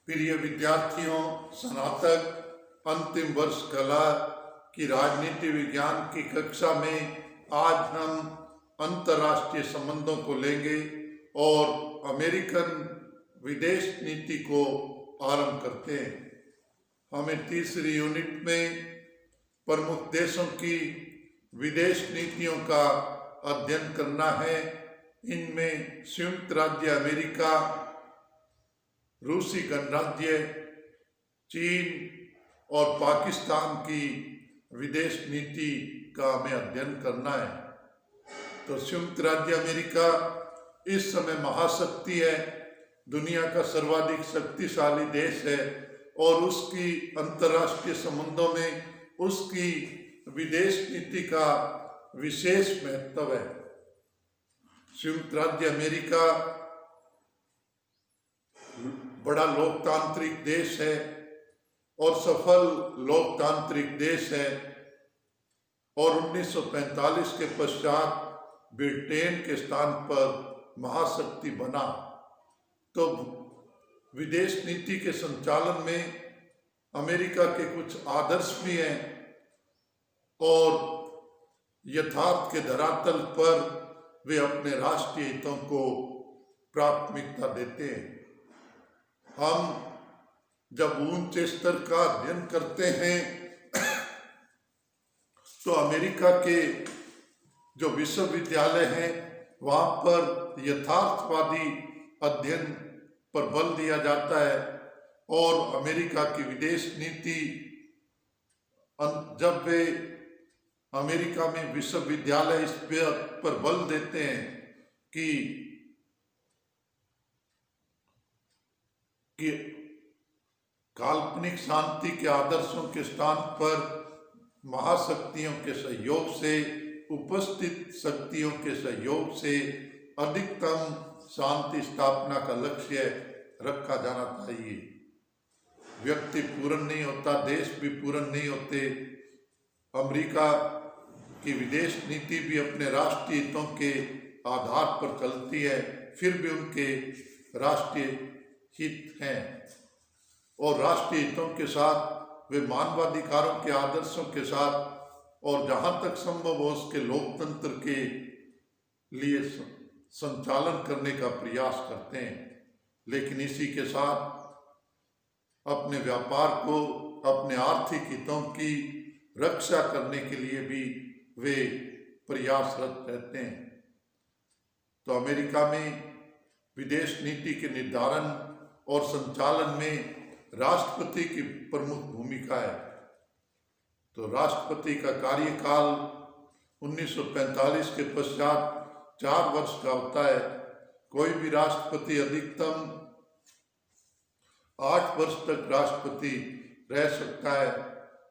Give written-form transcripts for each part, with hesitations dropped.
प्रिय विद्यार्थियों, स्नातक अंतिम वर्ष कला की राजनीति विज्ञान की कक्षा में आज हम अंतर्राष्ट्रीय संबंधों को लेंगे और अमेरिकन विदेश नीति को आरंभ करते हैं। हमें तीसरी यूनिट में प्रमुख देशों की विदेश नीतियों का अध्ययन करना है। इनमें संयुक्त राज्य अमेरिका, रूसी गणराज्य, चीन और पाकिस्तान की विदेश नीति का हमें अध्ययन करना है। तो संयुक्त राज्य अमेरिका इस समय महाशक्ति है, दुनिया का सर्वाधिक शक्तिशाली देश है और उसकी अंतर्राष्ट्रीय संबंधों में उसकी विदेश नीति का विशेष महत्व है। संयुक्त राज्य अमेरिका बड़ा लोकतांत्रिक देश है और सफल लोकतांत्रिक देश है और 1945 के पश्चात ब्रिटेन के स्थान पर महाशक्ति बना। तो विदेश नीति के संचालन में अमेरिका के कुछ आदर्श भी हैं और यथार्थ के धरातल पर वे अपने राष्ट्रीय हितों को प्राथमिकता देते हैं। हम जब ऊंचे स्तर का अध्ययन करते हैं तो अमेरिका के जो विश्वविद्यालय हैं वहाँ पर यथार्थवादी अध्ययन पर बल दिया जाता है और अमेरिका की विदेश नीति जब वे अमेरिका में विश्वविद्यालय इस पर बल देते हैं कि काल्पनिक शांति के आदर्शों के स्थान पर महाशक्तियों के सहयोग से, उपस्थित शक्तियों के सहयोग से अधिकतम शांति स्थापना का लक्ष्य रखा जाना चाहिए। व्यक्ति पूर्ण नहीं होता, देश भी पूर्ण नहीं होते। अमेरिका की विदेश नीति भी अपने राष्ट्रीय हितों के आधार पर चलती है, फिर भी उनके राष्ट्रीय हित हैं और राष्ट्रीय हितों के साथ वे मानवाधिकारों के आदर्शों के साथ और जहाँ तक संभव हो उसके लोकतंत्र के लिए संचालन करने का प्रयास करते हैं। लेकिन इसी के साथ अपने व्यापार को, अपने आर्थिक हितों की रक्षा करने के लिए भी वे प्रयासरत रहते हैं। तो अमेरिका में विदेश नीति के निर्धारण और संचालन में राष्ट्रपति की प्रमुख भूमिका है। तो राष्ट्रपति का कार्यकाल 1945 के पश्चात 4 वर्ष का होता है। कोई भी राष्ट्रपति अधिकतम 8 वर्ष तक राष्ट्रपति रह सकता है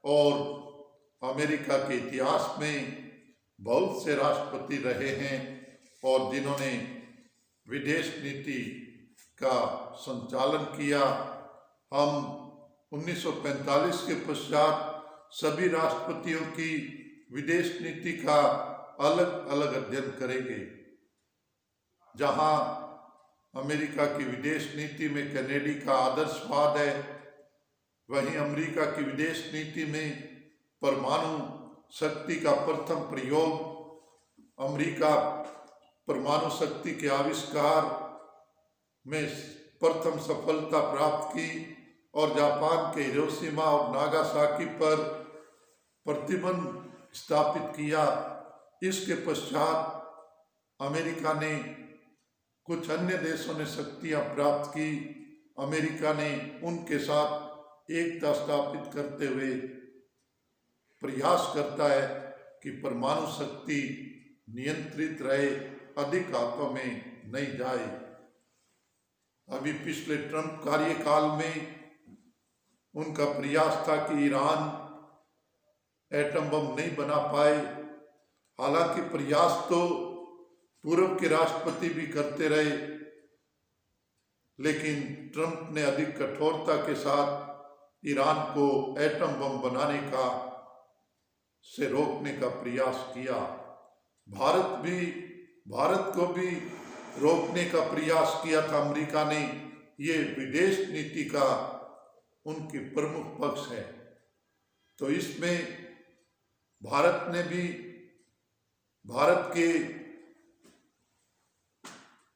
और अमेरिका के इतिहास में बहुत से राष्ट्रपति रहे हैं और जिन्होंने विदेश नीति का संचालन किया। हम 1945 के पश्चात सभी राष्ट्रपतियों की विदेश नीति का अलग अलग अध्ययन करेंगे। जहां अमेरिका की विदेश नीति में कैनेडी का आदर्शवाद है, वहीं अमेरिका की विदेश नीति में परमाणु शक्ति का प्रथम प्रयोग, अमेरिका परमाणु शक्ति के आविष्कार में प्रथम सफलता प्राप्त की और जापान के हिरोशिमा और नागासाकी पर प्रतिबंध स्थापित किया। इसके पश्चात अमेरिका ने, कुछ अन्य देशों ने शक्तियां प्राप्त की। अमेरिका ने उनके साथ एकता स्थापित करते हुए प्रयास करता है कि परमाणु शक्ति नियंत्रित रहे, अधिक हाथों में नहीं जाए। अभी पिछले ट्रंप कार्यकाल में उनका प्रयास था कि ईरान एटम बम नहीं बना पाए। हालांकि प्रयास तो पूर्व के राष्ट्रपति भी करते रहे, लेकिन ट्रंप ने अधिक कठोरता के साथ ईरान को एटम बम बनाने से रोकने का प्रयास किया। भारत को भी रोकने का प्रयास किया था अमेरिका ने, ये विदेश नीति का उनकी प्रमुख पक्ष है। तो इसमें भारत ने भी, भारत के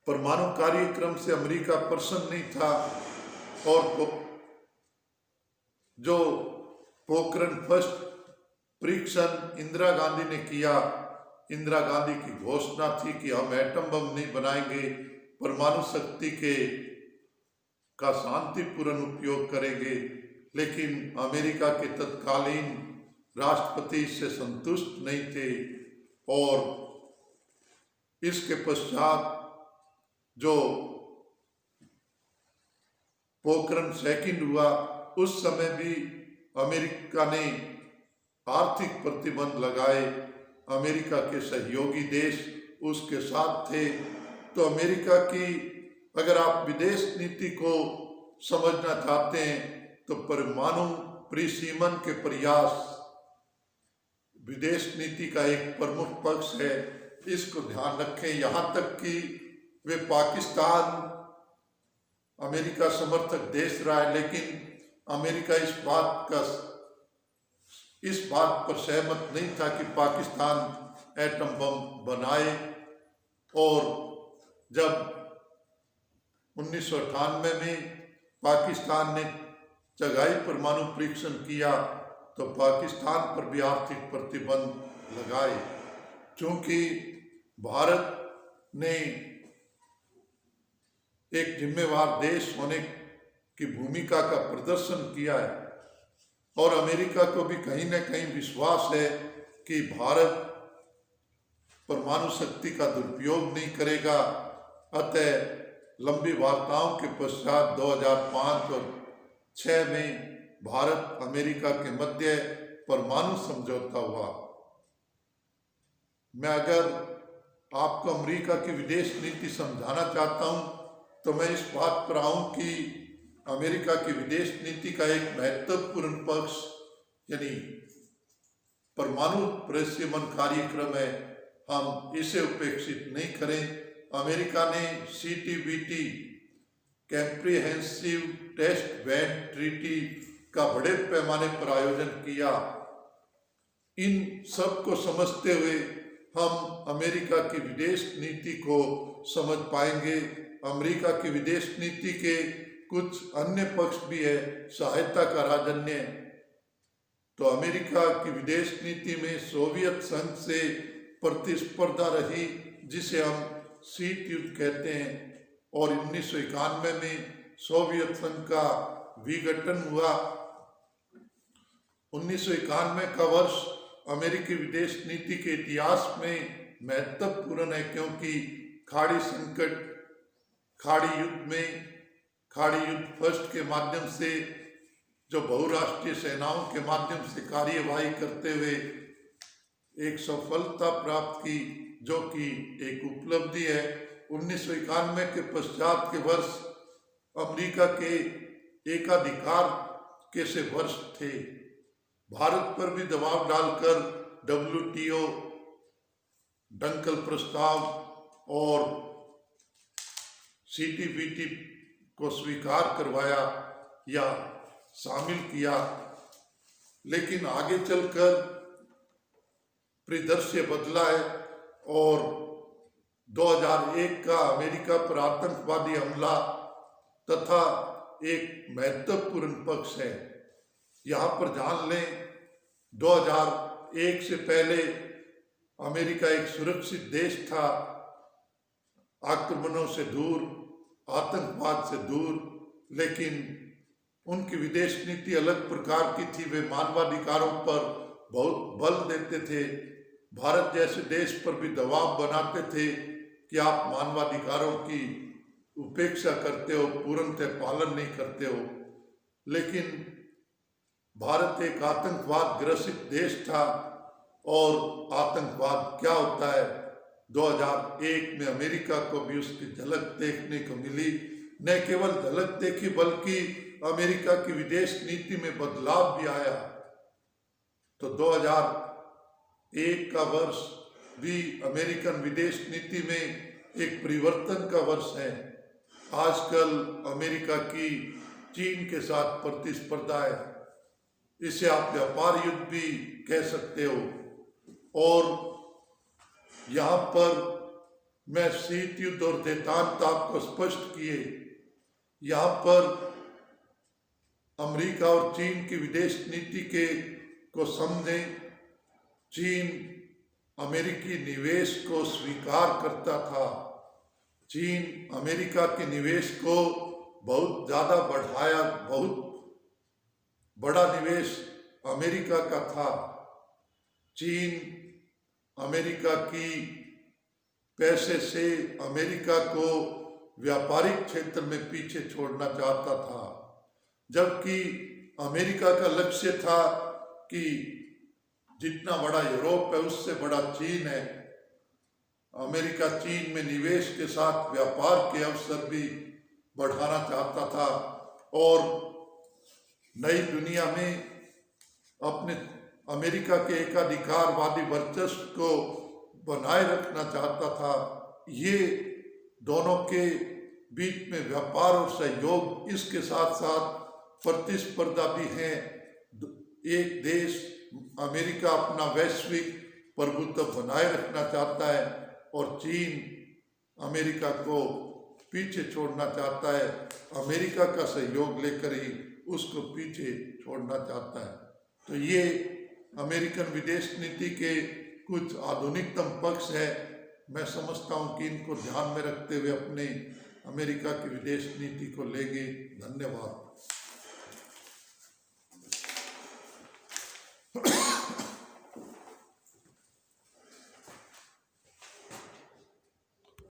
परमाणु कार्यक्रम से अमेरिका प्रसन्न नहीं था और जो पोखरण फर्स्ट परीक्षण इंदिरा गांधी ने किया, इंदिरा गांधी की घोषणा थी कि हम एटम बम नहीं बनाएंगे, परमाणु शक्ति का शांतिपूर्ण उपयोग करेंगे, लेकिन अमेरिका के तत्कालीन राष्ट्रपति इससे संतुष्ट नहीं थे और इसके पश्चात जो पोखरण सेकंड हुआ उस समय भी अमेरिका ने आर्थिक प्रतिबंध लगाए। अमेरिका के सहयोगी देश उसके साथ थे। तो अमेरिका की, अगर आप विदेश नीति को समझना चाहते हैं तो परमाणु परिसीमन के प्रयास विदेश नीति का एक प्रमुख पक्ष है, इसको ध्यान रखें। यहाँ तक कि वे पाकिस्तान अमेरिका समर्थक देश रहा है, लेकिन अमेरिका इस बात पर सहमत नहीं था कि पाकिस्तान एटम बम बनाए। और जब 1998 में पाकिस्तान ने चगाई परमाणु परीक्षण किया तो पाकिस्तान पर भी आर्थिक प्रतिबंध लगाए। चूंकि भारत ने एक जिम्मेवार देश होने की भूमिका का प्रदर्शन किया है और अमेरिका को भी कहीं न कहीं विश्वास है कि भारत परमाणु शक्ति का दुरुपयोग नहीं करेगा। अतः लंबी वार्ताओं के पश्चात 2005 और 2006 में भारत अमेरिका के मध्य परमाणु समझौता हुआ। मैं अगर आपको अमेरिका की विदेश नीति समझाना चाहता हूं तो मैं इस बात पर आऊं कि अमेरिका की विदेश नीति का एक महत्वपूर्ण पक्ष यानी परमाणु परिसीमन कार्यक्रम है, हम इसे उपेक्षित नहीं करें। अमेरिका ने CTBT comprehensive test ban treaty का बड़े पैमाने पर आयोजन किया। इन सब को समझते हुए हम अमेरिका की विदेश नीति को समझ पाएंगे। अमेरिका की विदेश नीति के कुछ अन्य पक्ष भी है, सहायता का राजन्य। तो अमेरिका की विदेश नीति में सोवियत संघ से प्रतिस्पर्धा रही, जिसे हम शीत युद्ध कहते हैं, और 1991 में सोवियत संघ का विघटन हुआ। 1991 का वर्ष अमेरिकी विदेश नीति के इतिहास में महत्वपूर्ण है, क्योंकि खाड़ी संकट, खाड़ी युद्ध फर्स्ट के माध्यम से जो बहुराष्ट्रीय सेनाओं के माध्यम से कार्यवाही करते हुए एक सफलता प्राप्त की, जो कि एक उपलब्धि है। 1991 के पश्चात के वर्ष अमेरिका के एकाधिकार के से वर्ष थे। भारत पर भी दबाव डालकर WTO डंकल प्रस्ताव और CTBT को स्वीकार करवाया या शामिल किया, लेकिन आगे चलकर परिदृश्य बदला है और 2001 का अमेरिका पर आतंकवादी हमला तथा एक महत्वपूर्ण पक्ष है। यहाँ पर जान लें, 2001 से पहले अमेरिका एक सुरक्षित देश था, आक्रमणों से दूर, आतंकवाद से दूर, लेकिन उनकी विदेश नीति अलग प्रकार की थी। वे मानवाधिकारों पर बहुत बल देते थे, भारत जैसे देश पर भी दबाव बनाते थे कि आप मानवाधिकारों की उपेक्षा करते हो, पूर्णतः पालन नहीं करते हो। लेकिन भारत एक आतंकवाद ग्रसित देश था और आतंकवाद क्या होता है 2001 में अमेरिका को भी उसकी झलक देखने को मिली। न केवल झलक देखी बल्कि अमेरिका की विदेश नीति में बदलाव भी आया। तो 2001 का वर्ष भी अमेरिकन विदेश नीति में एक परिवर्तन का वर्ष है। आजकल अमेरिका की चीन के साथ प्रतिस्पर्धा है, इसे आप व्यापार युद्ध भी कह सकते हो। और यहाँ पर मैं शीत युद्ध और देतांत आपको स्पष्ट किए। यहाँ पर अमेरिका और चीन की विदेश नीति को समझें। चीन अमेरिकी निवेश को स्वीकार करता था, चीन अमेरिका के निवेश को बहुत ज़्यादा बढ़ाया, बहुत बड़ा निवेश अमेरिका का था। चीन अमेरिका की पैसे से अमेरिका को व्यापारिक क्षेत्र में पीछे छोड़ना चाहता था, जबकि अमेरिका का लक्ष्य था कि जितना बड़ा यूरोप है उससे बड़ा चीन है। अमेरिका चीन में निवेश के साथ व्यापार के अवसर भी बढ़ाना चाहता था और नई दुनिया में अपने अमेरिका के एकाधिकारवादी वर्चस्व को बनाए रखना चाहता था। ये दोनों के बीच में व्यापार और सहयोग, इसके साथ साथ प्रतिस्पर्धा भी है। एक देश अमेरिका अपना वैश्विक प्रभुत्व बनाए रखना चाहता है और चीन अमेरिका को पीछे छोड़ना चाहता है, अमेरिका का सहयोग लेकर ही उसको पीछे छोड़ना चाहता है। तो ये अमेरिकन विदेश नीति के कुछ आधुनिकतम पक्ष है। मैं समझता हूँ कि इनको ध्यान में रखते हुए अपने अमेरिका की विदेश नीति को लेंगे। धन्यवाद।